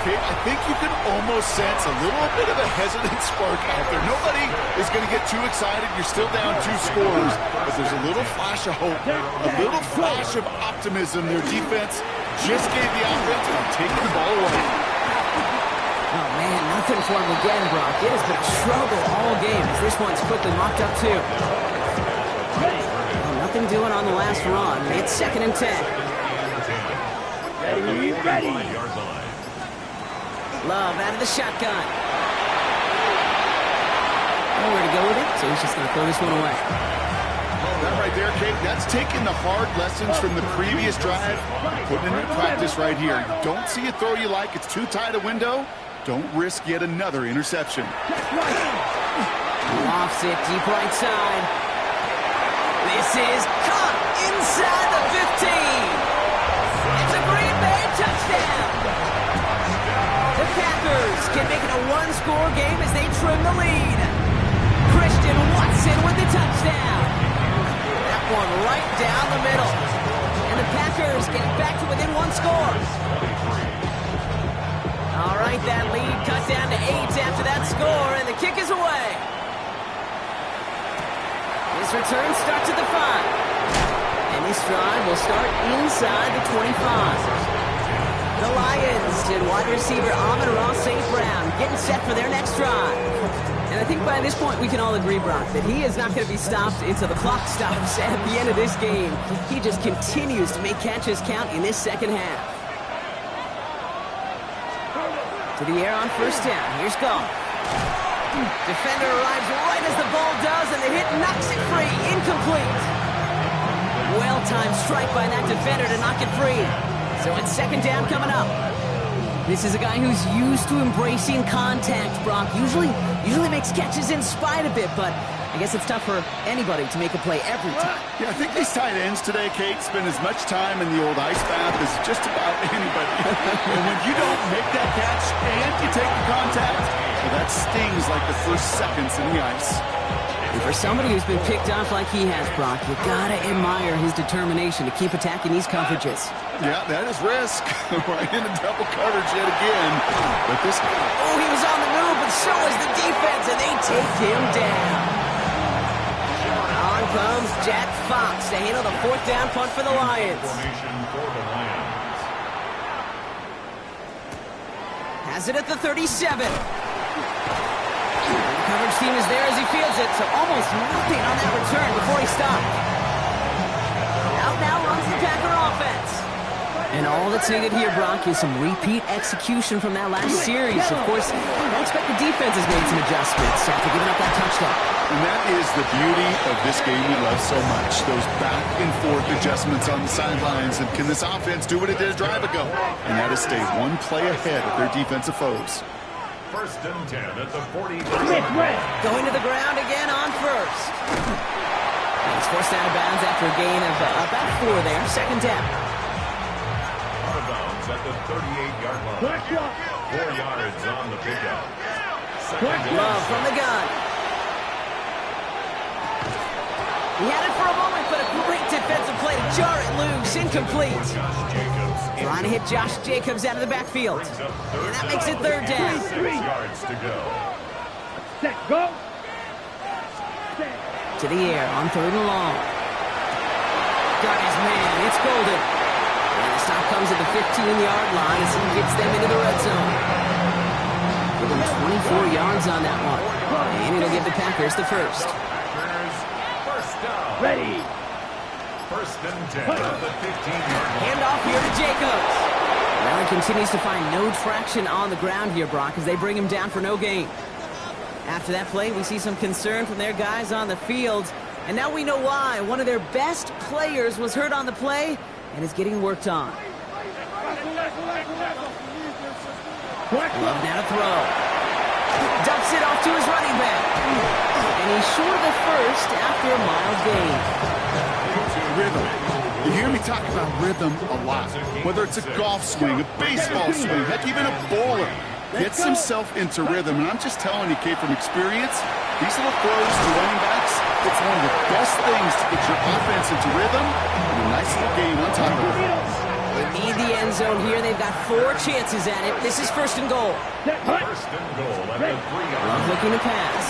B: Kate, I think you can almost sense a little bit of a hesitant spark out there. Nobody is going to get too excited. You're still down 2 scores, but there's a little flash of hope, a little flash of optimism. Their defense just gave the offense and are taking the ball away.
A: Oh, man, nothing for him again, Brock. It has been a struggle all game as this one's quickly mocked up, too. Well, nothing doing on the last run. It's 2nd and 10.
D: Ready.
A: Love out of the shotgun. Nowhere to go with it, so he's just going to throw this one away.
B: That right there, Kate, that's taking the hard lessons from the previous drive, putting it into practice right here. You don't see a throw you like, it's too tight a window. Don't risk yet another interception.
A: Lofts it deep right side. This is caught inside the 15. It's a Green Bay touchdown. The Packers can make it a 1-score game as they trim the lead. Christian Watson with the touchdown. That one right down the middle. And the Packers get back to within 1 score. All right, that lead cut down to 8 after that score, and the kick is away. This return starts at the 5. And this drive will start inside the 25. The Lions and wide receiver Amon-Ra St. Brown getting set for their next drive. And I think by this point we can all agree, Brock, that he is not going to be stopped until the clock stops at the end of this game. He just continues to make catches count in this second half. To the air on 1st down. Here's Goff. Defender arrives right as the ball does, and the hit knocks it free. Incomplete. Well-timed strike by that defender to knock it free. So it's 2nd down coming up. This is a guy who's used to embracing contact, Brock. Usually makes catches in spite of it, but I guess it's tough for anybody to make a play every time.
B: Yeah, I think these tight ends today, Kate, spend as much time in the old ice bath as just about anybody. And when you don't make that catch and you take the contact, well, that stings like the first seconds in the ice.
A: And for somebody who's been picked off like he has, Brock, you gotta admire his determination to keep attacking these coverages.
B: Yeah, that is risk. Right into double coverage yet again. But this guy...
A: Oh, he was on the move, but so is the defense, and they take him down. On comes Jack Fox to handle the 4th down punt for the Lions. Has it at the 37. The coverage team is there as he fields it, so almost nothing on that return before he stopped. Out now runs the Packer offense. And all that's needed here, Brock, is some repeat execution from that last series. Of course, I expect the defense has made some adjustments after giving up that touchdown.
B: And that is the beauty of this game we love so much. Those back-and-forth adjustments on the sidelines. And can this offense do what it did a drive ago? And that is stay 1 play ahead of their defensive foes.
C: 1st and 10 at the 40.
A: Going to the ground again on 1st. He's forced out of bounds after a gain of about 4 there. 2nd down.
C: Out of bounds at the 38-yard line. 4 yards on the pickup.
A: Love from the gun. He had it for a moment, but a great defensive play to jar it loose. Incomplete. Trying to hit Josh Jacobs out of the backfield. And that makes it 3rd down.
C: 6 yards to go.
D: Set, go.
A: To the air on 3rd and long. Got his man. It's Golden. And the stop comes at the 15-yard line as he gets them into the red zone. Give him 24 yards on that one. And it'll give the Packers the 1st.
D: Ready.
C: 1st and 10 at the 15-yard line.
A: Handoff here to Jacobs. Well, he continues to find no traction on the ground here, Brock, as they bring him down for no gain. After that play, we see some concern from their guys on the field. And now we know why. One of their best players was hurt on the play and is getting worked on. Love now to throw. Dumps it off to his running back. And he's short of the 1st after a mild gain.
B: Rhythm. You hear me talk about rhythm a lot. Whether it's a golf swing, a baseball swing, heck, even a bowler gets himself into rhythm. And I'm just telling you, Kate, from experience, these little throws to running backs, it's one of the best things to get your offense into rhythm and a nice little game on top of it.
A: Need the end zone here. They've got 4 chances at it. This is first and goal.
C: First and goal at the 3-yard
A: Love looking to pass.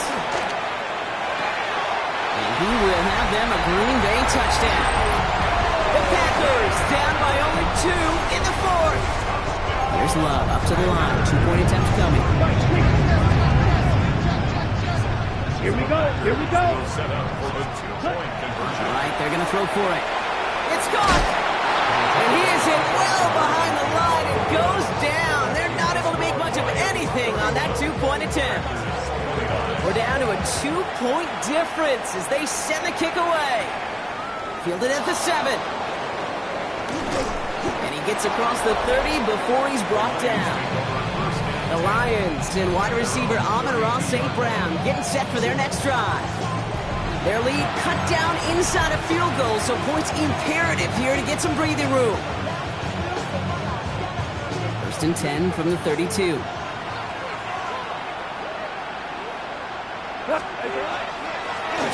A: And he will have them a Green Bay touchdown. The Packers down by only 2 in the 4th. Here's Love up to the line. 2-point attempt coming.
D: Here we go. Here we go.
C: set up for the 2-point conversion.
A: All right, they're going to throw for it. It's gone. And he is hit well behind the line and goes down. They're not able to make much of anything on that 2-point attempt. We're down to a 2-point difference as they send the kick away. Fielded at the 7. And he gets across the 30 before he's brought down. The Lions and wide receiver Amon-Ra St. Brown getting set for their next drive. Their lead cut down inside a field goal, so points imperative here to get some breathing room. First and 10 from the 32.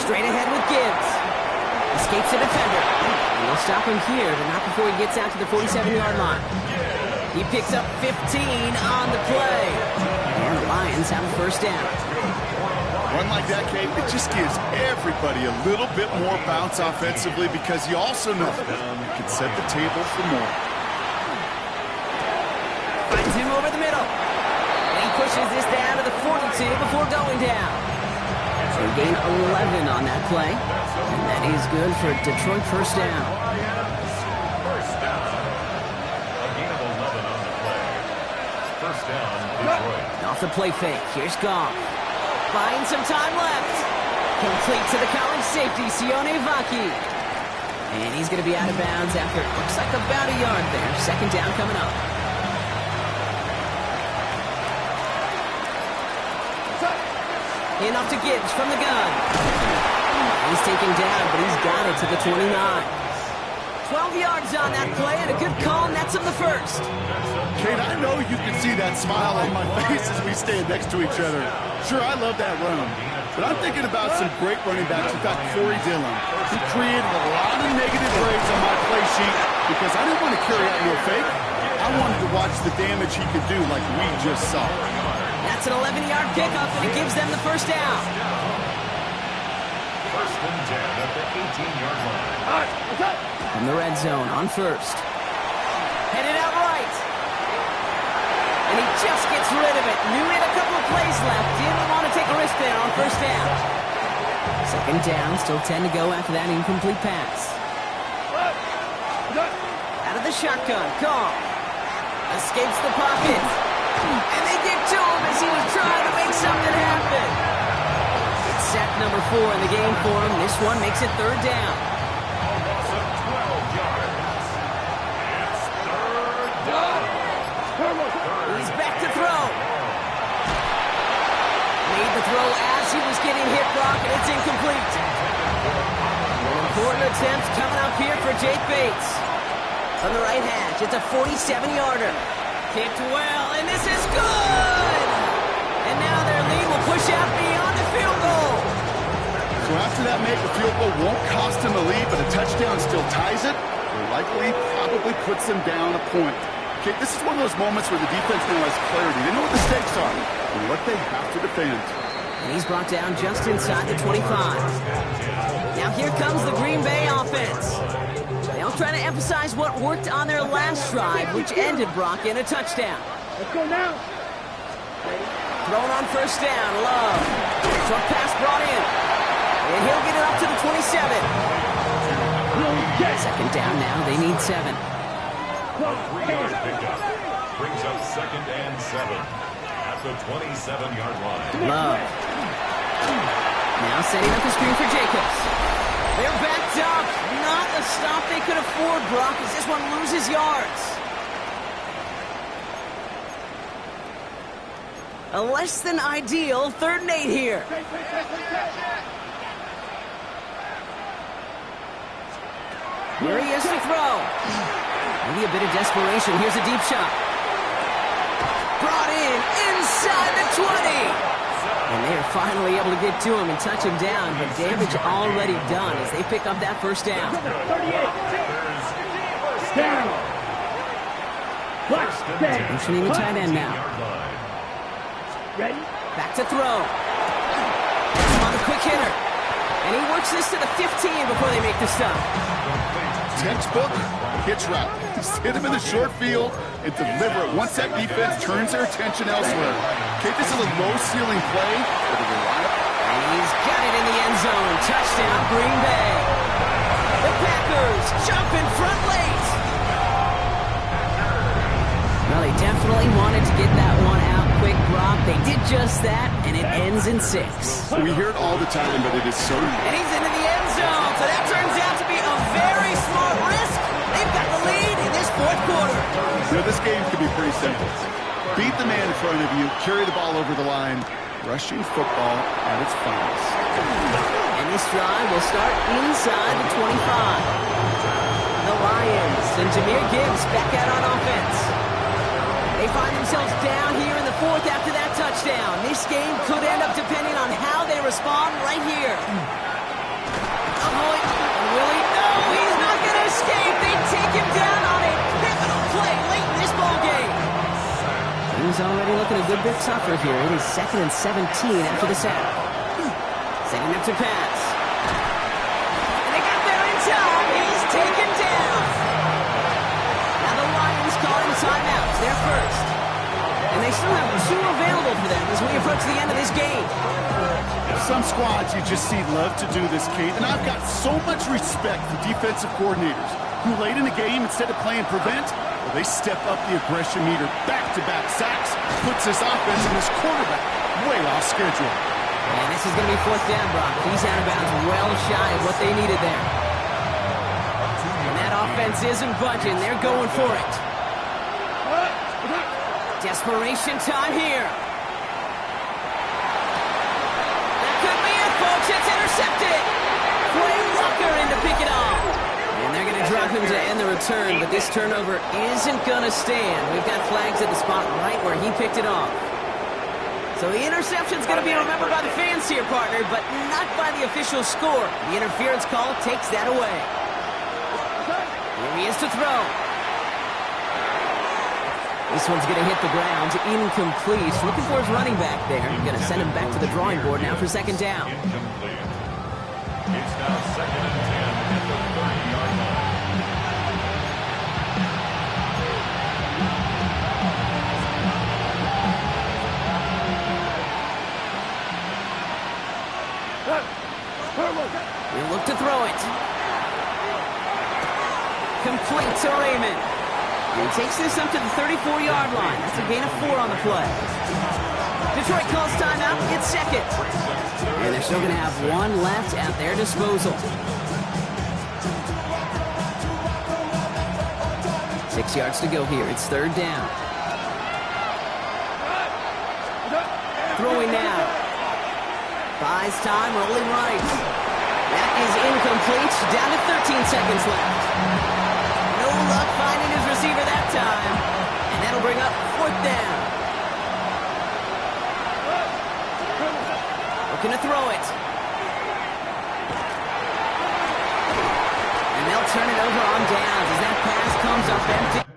A: Straight ahead with Gibbs. Escapes the defender. And they'll stop him here, but not before he gets out to the 47-yard line. He picks up 15 on the play. And the Lions have a first down.
B: Run like that, Kate, it just gives everybody a little bit more bounce offensively because you also know you can set the table for more.
A: Finds him over the middle. And he pushes this down to the 42 before going down. So he gained 11 on that play. And that is good for Detroit first down.
C: First down. A gain of 11 on the play. First down, Detroit.
A: Off the play fake. Here's Goff. Buying some time left. Complete to the college safety, Sione Vaki. And he's going to be out of bounds after it looks like about a yard there. Second down coming up. In off to Gibbs from the gun. He's taken down, but he's got it to the 29. 12 yards on that play, and a good call nets him the first.
B: Kate, I know you can see that smile on my face as we stand next to each other. Sure, I love that run, but I'm thinking about some great running backs. We've got Corey Dillon. He created a lot of negative grades on my play sheet because I didn't want to carry out no fake. I wanted to watch the damage he could do like we just saw.
A: That's an 11-yard pickup, and it gives them the first down.
C: First and 10 at the 18-yard line.
D: All right, what's up?
A: From the red zone on first. Headed out right. And he just gets rid of it. Knew he had a couple of plays left. Didn't want to take a risk there on first down. Second down, still 10 to go after that incomplete pass. Out of the shotgun, Goff. Escapes the pocket. And they get to him as he was trying to make something happen. It's sack number 4 in the game for him. This one makes it third down.
C: That's a 12 yards. It's third down.
A: He's back to throw. Made the throw as he was getting hit, Brock, and it's incomplete. An important attempt coming up here for Jake Bates. From the right hash, it's a 47-yarder. Kicked well, and this is good! And now their lead will push out beyond the field goal.
B: So after that make, the field goal won't cost him the lead, but a touchdown still ties it, or likely probably puts them down a point. Okay, this is one of those moments where the defense now has clarity. They know what the stakes are and what they have to defend.
A: And he's brought down just inside the 25. Now here comes the Green Bay offense. They'll try to emphasize what worked on their last drive, which ended, Brock, in a touchdown.
D: Let's go now.
A: Thrown on first down, Love. Short pass brought in. And he'll get it up to the 27. Second down now, they need 7.
C: A 3-yard pickup brings up second and 7 at the 27-yard line.
A: Love. Now setting up the screen for Jacobs. They're backed up. Not a stop they could afford, Brock, as this one loses yards. A less than ideal 3rd and 8 here. Here he is to throw. Maybe a bit of desperation. Here's a deep shot. Brought in inside the 20. And they are finally able to get to him and touch him down, but damage already done as they pick up that first down. Motioning the tight end now.
D: Ready?
A: Back to throw. On the quick hitter. And he works this to the 15 before they make the stop.
B: Textbook hitch route. Just hit him in the short field and deliver it once that defense turns their attention elsewhere. Okay, this is a low-ceiling play.
A: And he's got it in the end zone. Touchdown, Green Bay. The Packers jump in front late. Well, they definitely wanted to get that one out quick, Brock. They did just that, and it ends in 6.
B: We hear it all the time, but it is so...
A: And he's into the end zone, so that turns out to be a very smart risk. They've got the lead in this fourth quarter.
B: You know, this game could be pretty simple. Beat the man in front of you, carry the ball over the line, rushing football at its finest.
A: And this drive will start inside the 25. The Lions and Jahmyr Gibbs back out on offense. They find themselves down here in the fourth after that touchdown. This game could end up depending on how they respond right here. Oh, boy. Willie, no, he's not going to escape. They take him down on a pivotal play late in this ball game. He's already looking a good bit tougher here. It is 2nd and 17 after the sack. Setting up to pass. And they got there in time. He's taken down. Now the Lions calling timeouts. They're first. And they still have 2 available for them as we approach the end of this game.
B: Some squads you just see love to do this, Kate, and I've got so much respect for defensive coordinators who late in the game, instead of playing prevent, well, they step up the aggression meter. Back-to-back sacks puts this offense and this quarterback way off schedule.
A: And this is going to be 4th down, Brock. He's out of bounds well shy of what they needed there. And that offense isn't budging. They're going for it. Desperation time here. That could be it, folks. It's intercepted. Quay Walker in to pick it off. And they're going to drop him to end the return, but this turnover isn't going to stand. We've got flags at the spot right where he picked it off. So the interception's going to be remembered by the fans here, partner, but not by the official score. The interference call takes that away. Here he is to throw. This one's going to hit the ground, incomplete. Looking for his running back there. Going to send him back to the drawing board now for 2nd down.
C: Incomplete. It's now 2nd and 10 at the 30-yard line.
A: He'll look to throw it. Complete to Raymond. And he takes this up to the 34-yard line. That's a gain of 4 on the play. Detroit calls timeout. It's 2nd. And they're still going to have 1 left at their disposal. 6 yards to go here. It's 3rd down. Throwing now. Buys time, rolling right. That is incomplete. Down to 13 seconds left. No luck finding his receiver that time. And that'll bring up 4th down. Looking to throw it. And they'll turn it over on downs as that pass comes up empty.